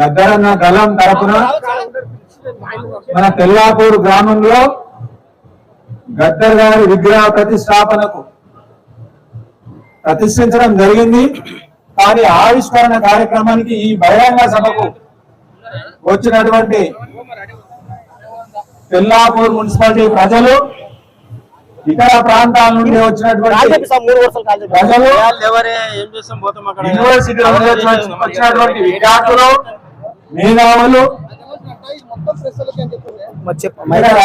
గద్దరన్న దళం తరపున మన తెల్లాపూర్ గ్రామంలో గద్దర్ గారి విగ్రహ ప్రతిష్ఠించడం జరిగింది. కానీ ఆవిష్కరణ కార్యక్రమానికి ఈ బహిరంగ సభకు వచ్చినటువంటి తెల్లాపూర్ మున్సిపాలిటీ ప్రజలు, ఇతర ప్రాంతాల నుండి వచ్చినటువంటి ప్రజలు, యూనివర్సిటీలో వచ్చినటువంటి విద్యార్థులు, మేధావులు,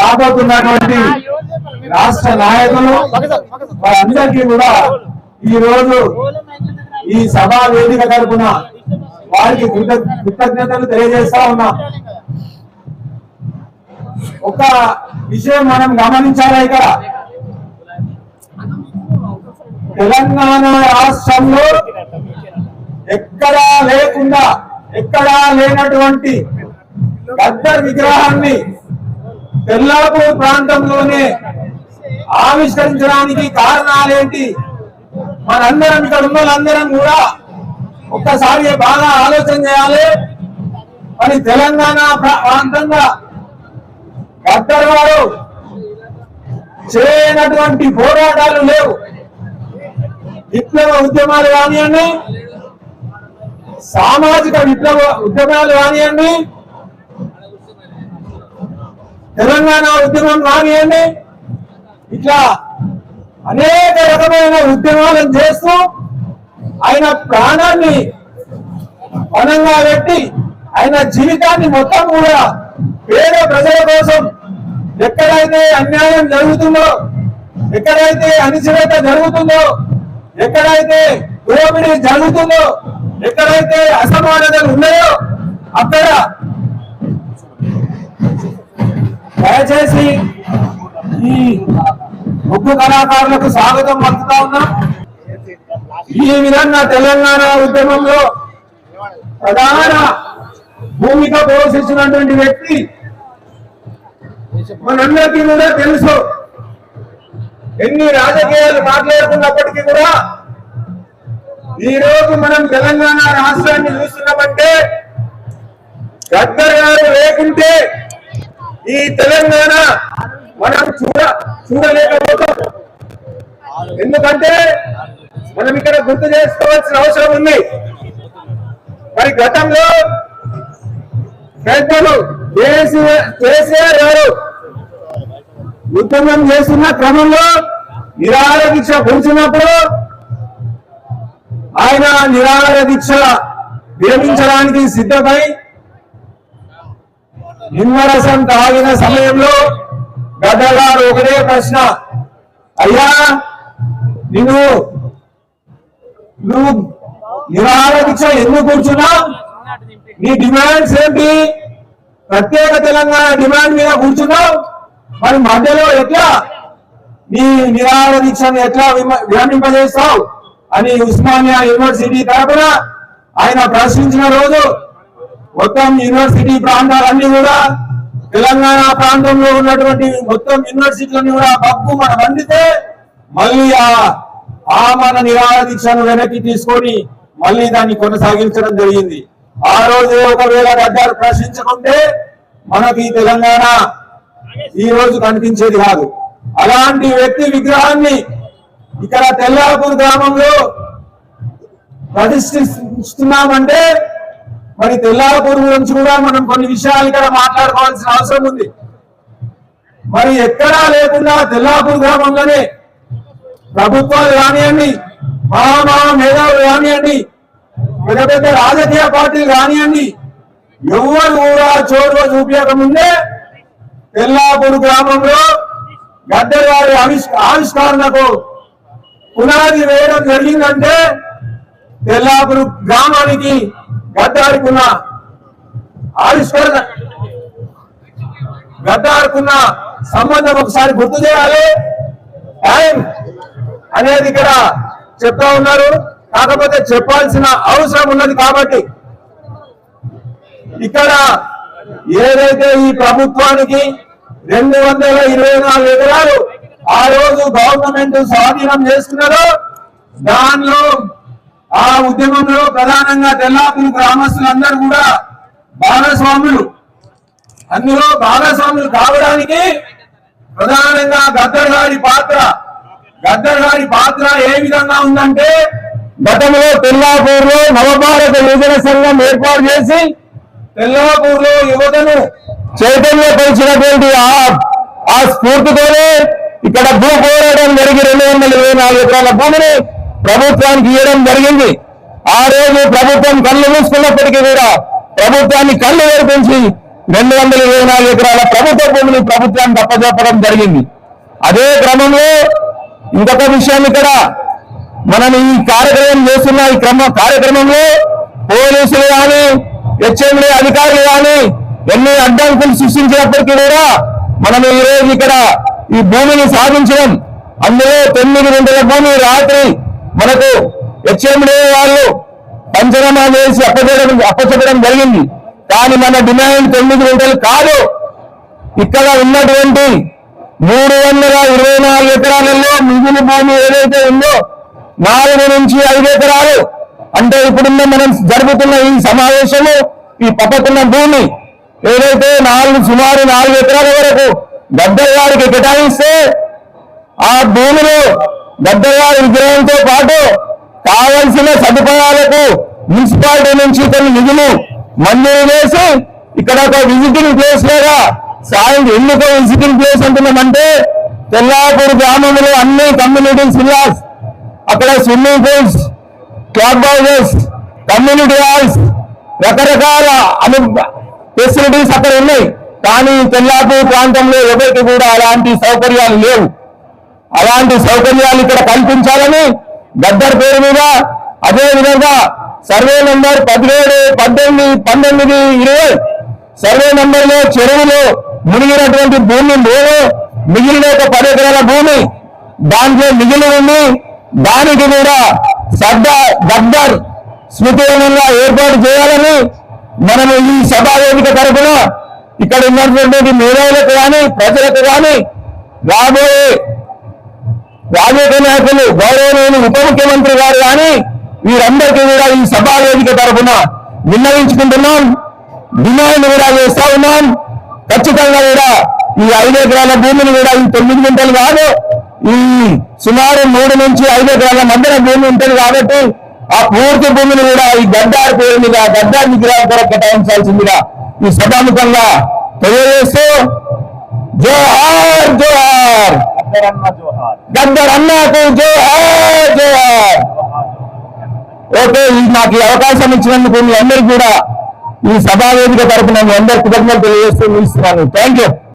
రాబోతున్నటువంటి రాష్ట్ర నాయకులు వారందరికీ కూడా ఈ రోజు ఈ సభా వేదిక తరపున వారికి కృతజ్ఞతలు తెలియజేస్తా ఉన్నాం. ఒక విషయం మనం గమనించాలి, ఇక్కడ తెలంగాణ రాష్ట్రంలో ఎక్కడా లేనటువంటి గద్దర్ విగ్రహాన్ని తెల్లాపూర్ ప్రాంతంలోనే ఆవిష్కరించడానికి కారణాలేంటి? మనందరం ఇక్కడ ఉన్న వాళ్ళందరం కూడా ఒక్కసారి బాగా ఆలోచన చేయాలి. మరి తెలంగాణ ప్రాంతంగా గద్దర్ గారు చేయనటువంటి పోరాటాలు లేవు. విప్లవ ఉద్యమాలు కానివ్వండి, సామాజిక విప్లవ ఉద్యమాలు కానివ్వండి, తెలంగాణ ఉద్యమం కానివ్వండి, ఇట్లా అనేక రకమైన ఉద్యమాలను చేస్తూ ఆయన ప్రాణాన్ని పణంగా పెట్టి ఆయన జీవితాన్ని మొత్తం కూడా పేద ప్రజల కోసం, ఎక్కడైతే అన్యాయం జరుగుతుందో, ఎక్కడైతే అణిచివేత జరుగుతుందో, ఎక్కడైతే దోపిడీ జరుగుతుందో, ఎక్కడైతే అసమానతలు ఉన్నాయో అక్కడ దయచేసి ఈ ముగ్గు కళాకారులకు స్వాగతం పలుకుతా ఉన్నాం. ఈ విధంగా తెలంగాణ ఉద్యమంలో ప్రధాన భూమిక పోషించినటువంటి వ్యక్తి మనందరికీ కూడా తెలుసు. ఎన్ని రాజకీయాలు మాట్లాడుకున్నప్పటికీ కూడా ఈ రోజు మనం తెలంగాణ రాష్ట్రాన్ని చూస్తున్నామంటే గద్దర్ గారు లేకుంటే ఈ తెలంగాణ మనం చూడలేకపోతాం. ఎందుకంటే మనం ఇక్కడ గుర్తు చేసుకోవాల్సిన అవసరం ఉంది. మరి గతంలో పెద్దలు కేసీఆర్ గారు ఉద్యమం చేస్తున్న క్రమంలో నిరాహార దీక్ష కూర్చున్నప్పుడు ఆయన నిరాహార దీక్ష విరమించడానికి సిద్ధమై నిమ్మరసం తాగిన సమయంలో గద్దర్ గారు ఒకటే ప్రశ్న, అయ్యా నువ్వు నిరాహార దీక్ష ఎందుకు కూర్చున్నావు? నీ డిమాండ్స్ ఏంటి? ప్రత్యేక తెలంగాణ డిమాండ్ మీద కూర్చున్నావు, మరి మధ్యలో ఎట్లా నీ నిరాహార దీక్షను ఎట్లా విరమింపజేస్తావు అని ఉస్మానియా యూనివర్సిటీ తరపున ఆయన ప్రశ్నించిన రోజు మొత్తం యూనివర్సిటీ ప్రాంతాలన్నీ కూడా, తెలంగాణ ప్రాంతంలో ఉన్నటువంటి మొత్తం యూనివర్సిటీలన్నీ కూడా పప్పు మన వండితే మళ్ళీ ఆ మన నిరాహార దీక్షను వెనక్కి తీసుకొని మళ్ళీ దాన్ని కొనసాగించడం జరిగింది. ఆ రోజు ఒకవేళ గద్దర్ ప్రశ్నించకుంటే మనకి తెలంగాణ ఈ రోజు కనిపించేది కాదు. అలాంటి వ్యక్తి విగ్రహాన్ని ఇక్కడ తెల్లాపూర్ గ్రామంలో ప్రతిష్ఠిస్తున్నామంటే మరి తెల్లాపూర్ గురించి కూడా మనం కొన్ని విషయాలు ఇక్కడ మాట్లాడుకోవాల్సిన అవసరం ఉంది. మరి ఎక్కడా లేకుండా తెల్లాపూర్ గ్రామంలోనే ప్రభుత్వాలు కానివ్వండి, మహా మేధావులు కానివ్వండి, పెద్ద పెద్ద రాజకీయ పార్టీలు కానివ్వండి, ఎవరు కూడా చోటు చూపించకముందే తెల్లాపూర్ గ్రామంలో గద్దర్ గారి ఆవిష్కరణకు పునాది వేయడం జరిగిందంటే తెల్లాపూర్ గ్రామానికి గద్దారుకున్న ఆవిష్కరణ, గద్దారుకున్న సంబంధం ఒకసారి గుర్తు చేయాలి. టైం అనేది ఇక్కడ చెప్తా ఉన్నారు, కాకపోతే చెప్పాల్సిన అవసరం ఉన్నది. కాబట్టి ఇక్కడ ఏదైతే ఈ ప్రభుత్వానికి 224 ఎకరాలు ఆ రోజు గవర్నమెంట్ స్వాధీనం చేసుకున్నారో దానిలో ఆ ఉద్యమంలో ప్రధానంగా తెల్లాపూర్ గ్రామస్తులందరూ కూడా భాగస్వాములు. అందులో భాగస్వాములు కావడానికి ప్రధానంగా గద్దర్ గారి పాత్ర ఏ విధంగా ఉందంటే, గతంలో తెల్లాపూర్ లో నవభారత యువజన సంఘం ఏర్పాటు చేసి తెల్లాపూర్ లో యువతను చైతన్యపరిచినటువంటి ఆ స్ఫూర్తితోనే ఇక్కడ భూ పోరాటం జరిగి 224 ఎకరాల భూమిని ప్రభుత్వానికి ఇవ్వడం జరిగింది. ఆ రోజు ప్రభుత్వం కళ్ళు మూసుకున్నప్పటికీ కూడా ప్రభుత్వాన్ని కళ్ళు వేర్పించి 224 ఎకరాల ప్రభుత్వ భూమిని ప్రభుత్వానికి అప్పచెప్పడం జరిగింది. అదే క్రమంలో ఇంకొక విషయం, ఇక్కడ మనం ఈ కార్యక్రమం చేస్తున్న ఈ కార్యక్రమంలో పోలీసులు కానీ హెచ్ఎండి అధికారులు కానీ ఎన్ని అడ్డంకులు సృష్టించినప్పటికీ కూడా మనం ఈ రోజు ఇక్కడ ఈ భూమిని సాధించడం, అందులో 9 గంటల భూమి రాత్రి మనకు హెచ్ఎండి వాళ్ళు పంచనామా చేసి అప్పచెప్పడం జరిగింది. కానీ మన డిమాండ్ 9 గంటలు కాదు. ఇక్కడ ఉన్నటువంటి 324 ఎకరాలలో మిగిలిన భూమి ఏదైతే ఉందో 4 నుంచి 5 ఎకరాలు, అంటే ఇప్పుడున్న మనం జరుగుతున్న ఈ సమావేశము ఈ పక్కకున్న భూమి ఏదైతే సుమారు 4 ఎకరాల వరకు గద్దర్ గారికి కేటాయిస్తే, ఆ భూమిలో గద్దర్ గారి విగ్రహంతో పాటు కావలసిన సదుపాయాలకు మున్సిపాలిటీ నుంచి కొన్ని నిధులు మంజూరు చేసి ఇక్కడ ఒక విజిటింగ్ ప్లేస్ లాగా ఎందుకు విజిటింగ్ ప్లేస్ అంటున్నామంటే, తెల్లాపూర్ గ్రామంలో అన్ని కమ్యూనిటీ విల్లాస్, అక్కడ swimming pools, club houses, community halls, రకరకాల ఫెసిలిటీస్ అక్కడ ఉన్నాయి. కానీ తెల్లాపూర్ ప్రాంతంలో ఎవరికి కూడా అలాంటి సౌకర్యాలు లేవు. అలాంటి సౌకర్యాలు ఇక్కడ కల్పించాలని గద్దర్ పేరు మీద, అదే విధంగా సర్వే నంబర్ 17, 18, 19, 20 సర్వే నంబర్లో చెరువులో మునిగినటువంటి భూమి మిగిలిన ఒక 10 ఎకరాల భూమి దాంట్లో మిగిలి ఉంది. దానికి కూడా గద్దర్ స్మృతివనంగా ఏర్పాటు చేయాలని మనము ఈ సభా వేదిక తరఫున ఇక్కడ ఉన్నటువంటి మేధావులకు కానీ ప్రజలకు కానీ రాబోయే రాజకీయ నాయకులు గౌరవనీయులు ఉప ముఖ్యమంత్రి గారు కానీ వీరందరికీ కూడా ఈ సభా వేదిక తరఫున విన్నవించుకుంటున్నాం. డిమాండ్ కూడా చేస్తా ఉన్నాం. ఖచ్చితంగా కూడా ఈ 5 ఎకరాల భూమిని కూడా ఈ 9 గంటలు కాదు, ఈ సుమారు 3 నుంచి 5 ఎకరాల మధ్యన భూమి ఉంటుంది కాబట్టి ఆ పూర్తి భూమిని కూడా ఈ గద్దార్ పేరు మీద గద్దార్ విగ్రహం కొరకు కేటాయించాల్సిందిగా ఈ సభాముఖంగా తెలియజేస్తూ జోహార్ జోహార్ గద్దర్ అన్నకు జోహార్ జోహార్. ఓకే, నాకు ఈ అవకాశం ఇచ్చినందుకు మీ అందరికీ కూడా ఈ సభా వేదిక తరఫున మీ అందరి కృతజ్ఞతలు తెలియజేస్తూ ముగిస్తున్నాను. Thank you.